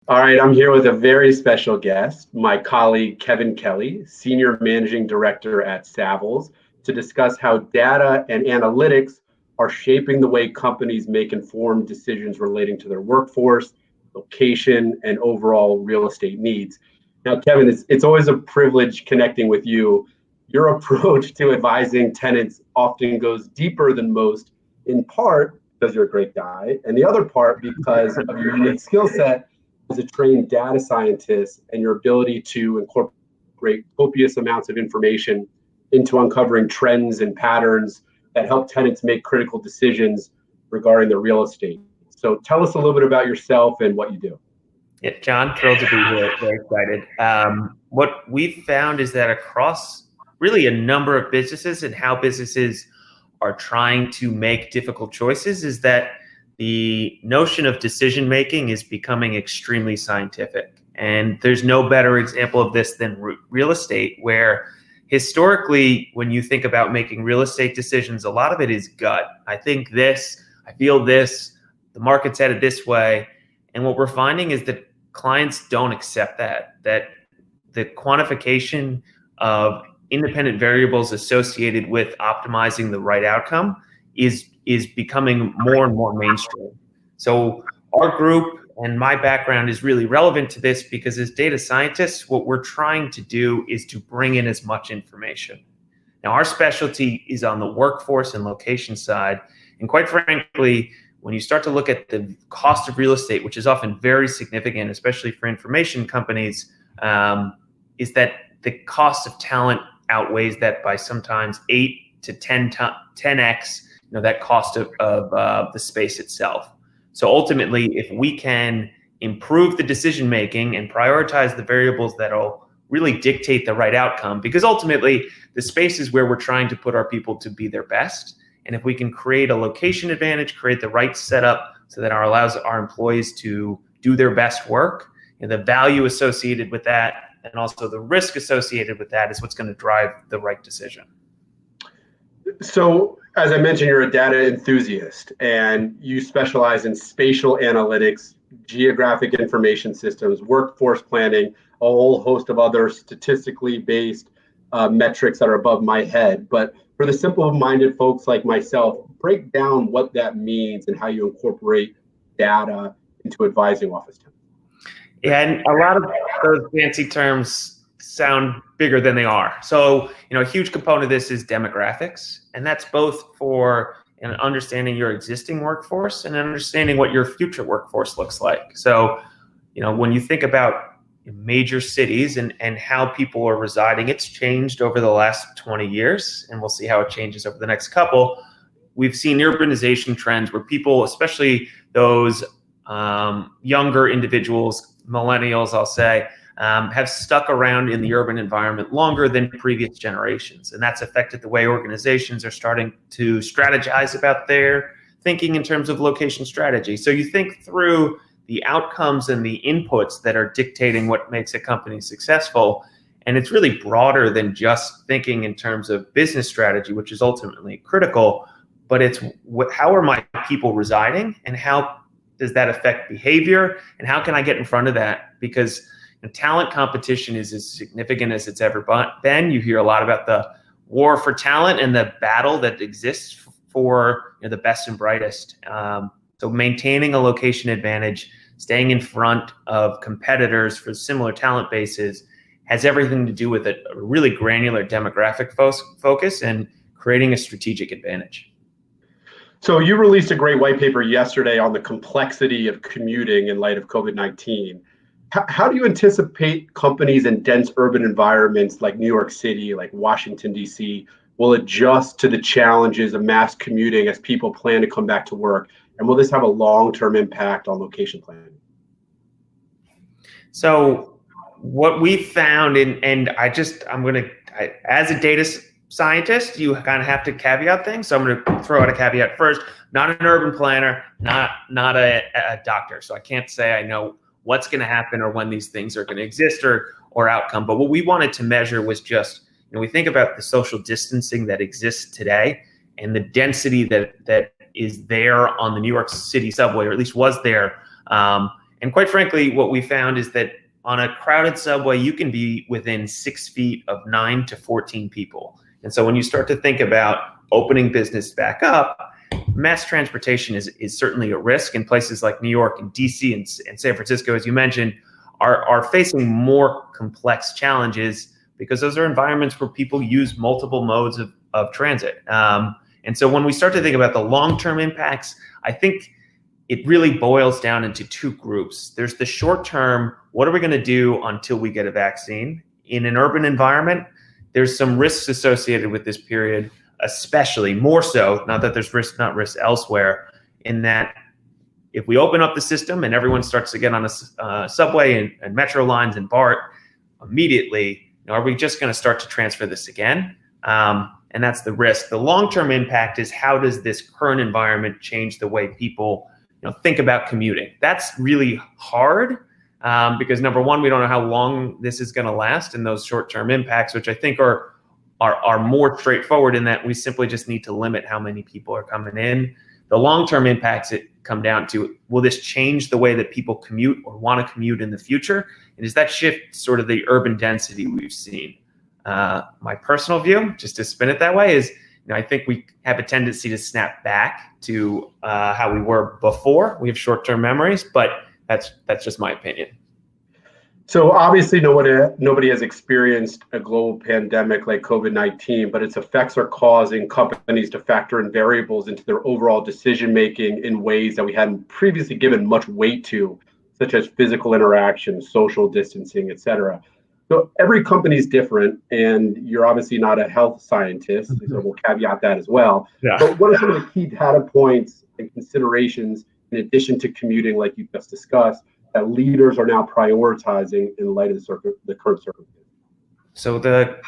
All right, I'm here with a very special guest, my colleague Kevin Kelly, Senior Managing Director at Savills, to discuss how data and analytics are shaping the way companies make informed decisions relating to their workforce, location, and overall real estate needs. Now, Kevin, it's always a privilege connecting with you. Your approach to advising tenants often goes deeper than most, in part because you're a great guy, and the other part because of your unique skill set as a trained data scientist and your ability to incorporate copious amounts of information into uncovering trends and patterns that help tenants make critical decisions regarding their real estate. So tell us a little bit about yourself and what you do. Yeah, John, thrilled to be here. Very excited. What we've found is that across really a number of businesses and how businesses are trying to make difficult choices is that the notion of decision making is becoming extremely scientific. And there's no better example of this than real estate, where historically, when you think about making real estate decisions, a lot of it is gut. I think this, I feel this, the market's headed this way. And what we're finding is that clients don't accept that the quantification of independent variables associated with optimizing the right outcome is becoming more and more mainstream. So our group and my background is really relevant to this because as data scientists, what we're trying to do is to bring in as much information. Now, our specialty is on the workforce and location side. And quite frankly, when you start to look at the cost of real estate, which is often very significant, especially for information companies, is that the cost of talent outweighs that by sometimes 8 to 10x, that cost of the space itself. So ultimately, if we can improve the decision making and prioritize the variables that'll really dictate the right outcome, because ultimately the space is where we're trying to put our people to be their best. And if we can create a location advantage, create the right setup so that allows our employees to do their best work, and the value associated with that and also the risk associated with that is what's going to drive the right decision. So, as I mentioned, you're a data enthusiast and you specialize in spatial analytics, geographic information systems, workforce planning, a whole host of other statistically based metrics that are above my head. But for the simple-minded folks like myself, break down what that means and how you incorporate data into advising office tenants. Yeah, and a lot of those fancy terms sound bigger than they are. So, a huge component of this is demographics, and that's both for understanding your existing workforce and understanding what your future workforce looks like. So, when you think about major cities and how people are residing, it's changed over the last 20 years, and we'll see how it changes over the next couple. We've seen urbanization trends where people, especially those younger individuals, millennials, I'll say, have stuck around in the urban environment longer than previous generations. And that's affected the way organizations are starting to strategize about their thinking in terms of location strategy. So you think through the outcomes and the inputs that are dictating what makes a company successful. And it's really broader than just thinking in terms of business strategy, which is ultimately critical, but it's how are my people residing and how does that affect behavior and how can I get in front of that? Because talent competition is as significant as it's ever been. You hear a lot about the war for talent and the battle that exists for the best and brightest. So maintaining a location advantage, staying in front of competitors for similar talent bases has everything to do with a really granular demographic focus and creating a strategic advantage. So you released a great white paper yesterday on the complexity of commuting in light of COVID-19. How do you anticipate companies in dense urban environments like New York City, like Washington, D.C., will adjust to the challenges of mass commuting as people plan to come back to work? And will this have a long-term impact on location planning? So what we found, as a data scientist, you kind of have to caveat things. So I'm going to throw out a caveat first. Not an urban planner, not a doctor. So I can't say I know what's going to happen or when these things are going to exist or outcome. But what we wanted to measure was just, we think about the social distancing that exists today and the density that is there on the New York City subway, or at least was there, And quite frankly, what we found is that on a crowded subway, you can be within 6 feet of 9 to 14 people. And so when you start to think about opening business back up, mass transportation is certainly a risk, and places like New York and DC and San Francisco, as you mentioned, are facing more complex challenges because those are environments where people use multiple modes of transit. And so when we start to think about the long-term impacts, I think it really boils down into two groups. There's the short-term, what are we going to do until we get a vaccine? In an urban environment, there's some risks associated with this period, especially more so, not that there's risk, not risk elsewhere, in that if we open up the system and everyone starts to get on a subway and metro lines and BART immediately, are we just going to start to transfer this again? And that's the risk. The long-term impact is, how does this current environment change the way people think about commuting? That's really hard because number one, we don't know how long this is going to last, and those short-term impacts, which I think are more straightforward in that we simply just need to limit how many people are coming in. The long-term impacts come down to, will this change the way that people commute or want to commute in the future? And does that shift sort of the urban density we've seen? My personal view, just to spin it that way, is I think we have a tendency to snap back to how we were before. We have short-term memories, but that's just my opinion. So obviously nobody has experienced a global pandemic like COVID-19, but its effects are causing companies to factor in variables into their overall decision-making in ways that we hadn't previously given much weight to, such as physical interaction, social distancing, et cetera. So every company is different, and you're obviously not a health scientist, so we'll caveat that as well. Yeah. But what are some of the key data points and considerations, in addition to commuting, like you just discussed, that leaders are now prioritizing in light of the current circumstances? So the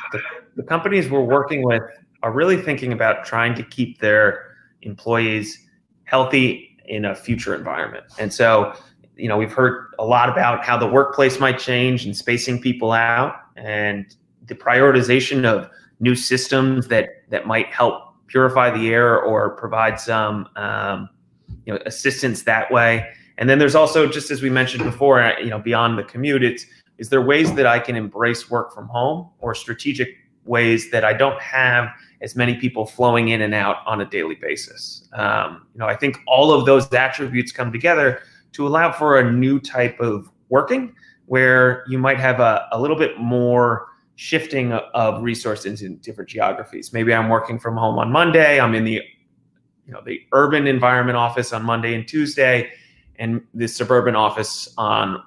companies we're working with are really thinking about trying to keep their employees healthy in a future environment. And so, we've heard a lot about how the workplace might change and spacing people out, and the prioritization of new systems that might help purify the air or provide some assistance that way. And then there's also, just as we mentioned before, beyond the commute, is there ways that I can embrace work from home, or strategic ways that I don't have as many people flowing in and out on a daily basis? I think all of those attributes come together to allow for a new type of working, where you might have a little bit more shifting of resources in different geographies. Maybe I'm working from home on Monday, I'm in the urban environment office on Monday and Tuesday, and the suburban office on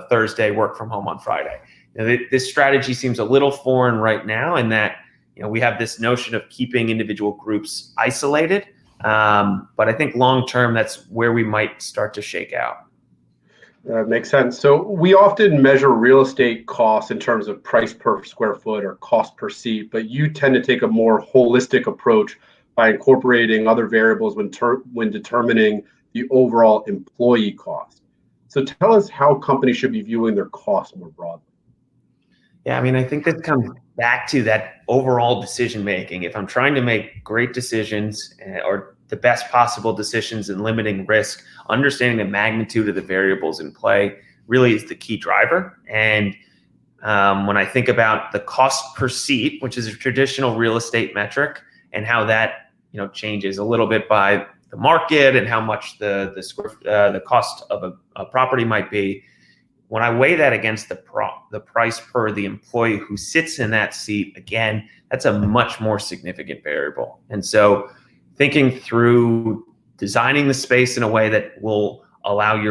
Thursday, work from home on Friday. This strategy seems a little foreign right now, in that we have this notion of keeping individual groups isolated. But I think long-term, that's where we might start to shake out. That makes sense. So we often measure real estate costs in terms of price per square foot or cost per seat, but you tend to take a more holistic approach by incorporating other variables when determining the overall employee cost. So tell us how companies should be viewing their costs more broadly. Yeah, I think this comes back to that overall decision making. If I'm trying to make great decisions or the best possible decisions in limiting risk, understanding the magnitude of the variables in play really is the key driver. And when I think about the cost per seat, which is a traditional real estate metric, and how that changes a little bit by the market and how much the cost of a property might be. When I weigh that against the price per the employee who sits in that seat, again, that's a much more significant variable. And so thinking through designing the space in a way that will allow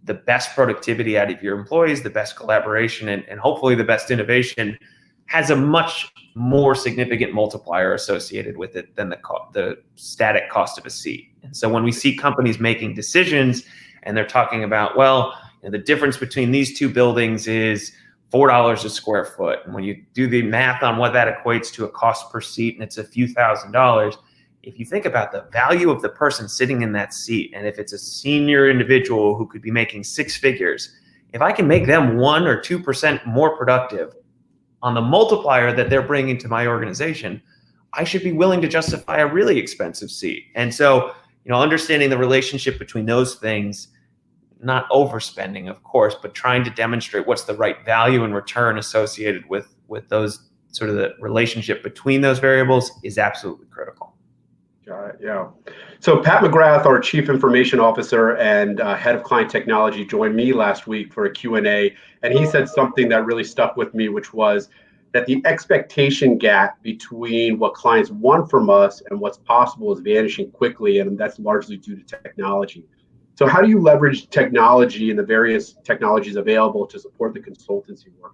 the best productivity out of your employees, the best collaboration, and hopefully the best innovation, has a much more significant multiplier associated with it than the static cost of a seat. And so when we see companies making decisions and they're talking about, well, the difference between these two buildings is $4 a square foot. And when you do the math on what that equates to a cost per seat, and it's a few $1,000s, if you think about the value of the person sitting in that seat, and if it's a senior individual who could be making 6 figures, if I can make them 1 or 2% more productive on the multiplier that they're bringing to my organization, I should be willing to justify a really expensive seat. And so, understanding the relationship between those things, not overspending, of course, but trying to demonstrate what's the right value and return associated with those sort of the relationship between those variables is absolutely critical. Got it. Yeah. So Pat McGrath, our Chief Information Officer and Head of Client Technology, joined me last week for a Q&A, and he said something that really stuck with me, which was that the expectation gap between what clients want from us and what's possible is vanishing quickly, and that's largely due to technology. So how do you leverage technology and the various technologies available to support the consultancy work?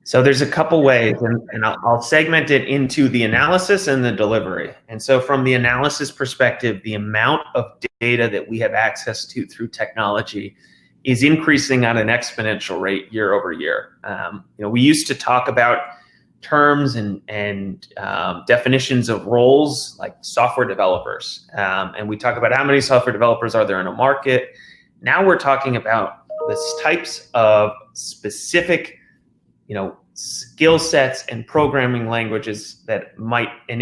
So there's a couple ways, and I'll segment it into the analysis and the delivery. And so from the analysis perspective, the amount of data that we have access to through technology is increasing at an exponential rate year over year. We used to talk about terms and definitions of roles like software developers, and we talk about how many software developers are there in a market. Now we're talking about the types of specific skill sets and programming languages that an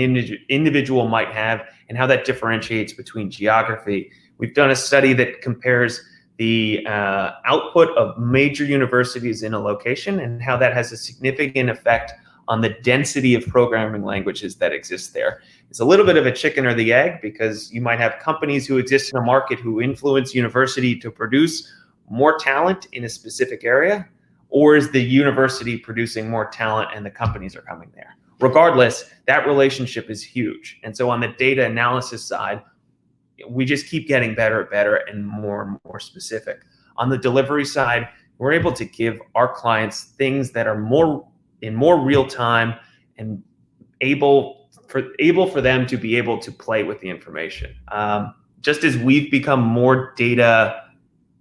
individual might have, and how that differentiates between geography. We've done a study that compares the output of major universities in a location and how that has a significant effect on the density of programming languages that exist there. It's a little bit of a chicken or the egg, because you might have companies who exist in a market who influence university to produce more talent in a specific area, or is the university producing more talent and the companies are coming there? Regardless, that relationship is huge. And so on the data analysis side, we just keep getting better and more specific. On the delivery side, we're able to give our clients things that are more real time and able for them to be able to play with the information. Just as we've become more data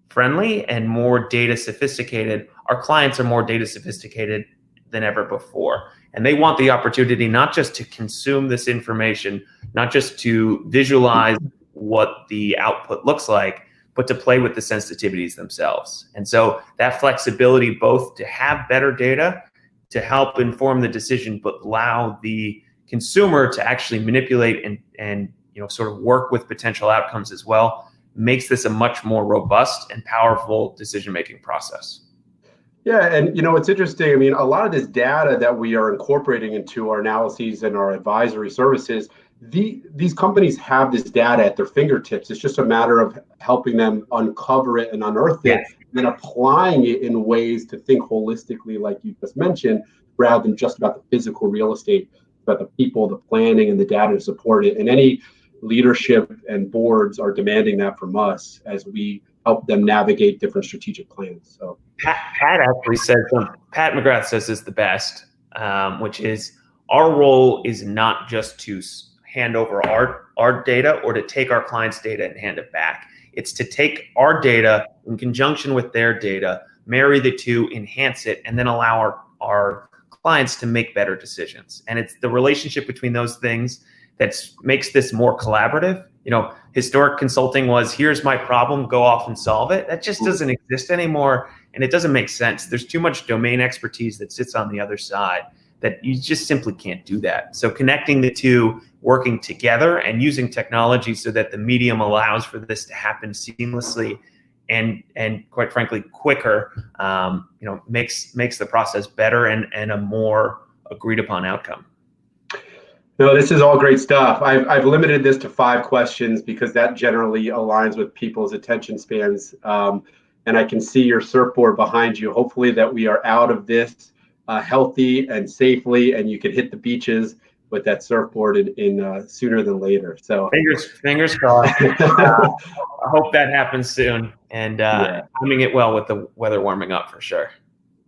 friendly and more data sophisticated, our clients are more data sophisticated than ever before. And they want the opportunity not just to consume this information, not just to visualize what the output looks like, but to play with the sensitivities themselves. And so that flexibility, both to have better data to help inform the decision, but allow the consumer to actually manipulate and sort of work with potential outcomes as well, makes this a much more robust and powerful decision-making process. Yeah, and it's interesting. I mean, a lot of this data that we are incorporating into our analyses and our advisory services, these companies have this data at their fingertips. It's just a matter of helping them uncover it and unearth it, and then applying it in ways to think holistically, like you just mentioned, rather than just about the physical real estate, about the people, the planning, and the data to support it. And any leadership and boards are demanding that from us as we help them navigate different strategic plans. So Pat actually said something. Pat McGrath says this the best, which is our role is not just to hand over our data or to take our clients' data and hand it back. It's to take our data in conjunction with their data, marry the two, enhance it, and then allow our clients to make better decisions. And it's the relationship between those things that makes this more collaborative. Historic consulting was, here's my problem, go off and solve it. That just doesn't exist anymore, and it doesn't make sense. There's too much domain expertise that sits on the other side that you just simply can't do that. So connecting the two, working together and using technology so that the medium allows for this to happen seamlessly and quite frankly quicker, makes the process better and a more agreed upon outcome. No, this is all great stuff. I've limited this to 5 questions because that generally aligns with people's attention spans. And I can see your surfboard behind you. Hopefully that we are out of this healthy and safely, and you can hit the beaches with that surfboard in sooner than later. So fingers crossed. I hope that happens soon, and timing it well with the weather warming up for sure.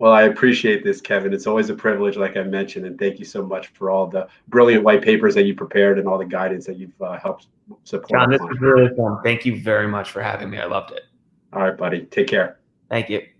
Well, I appreciate this, Kevin. It's always a privilege, like I mentioned, and thank you so much for all the brilliant white papers that you prepared and all the guidance that you've helped support. John, this was really fun. Thank you very much for having me. I loved it. All right, buddy. Take care. Thank you.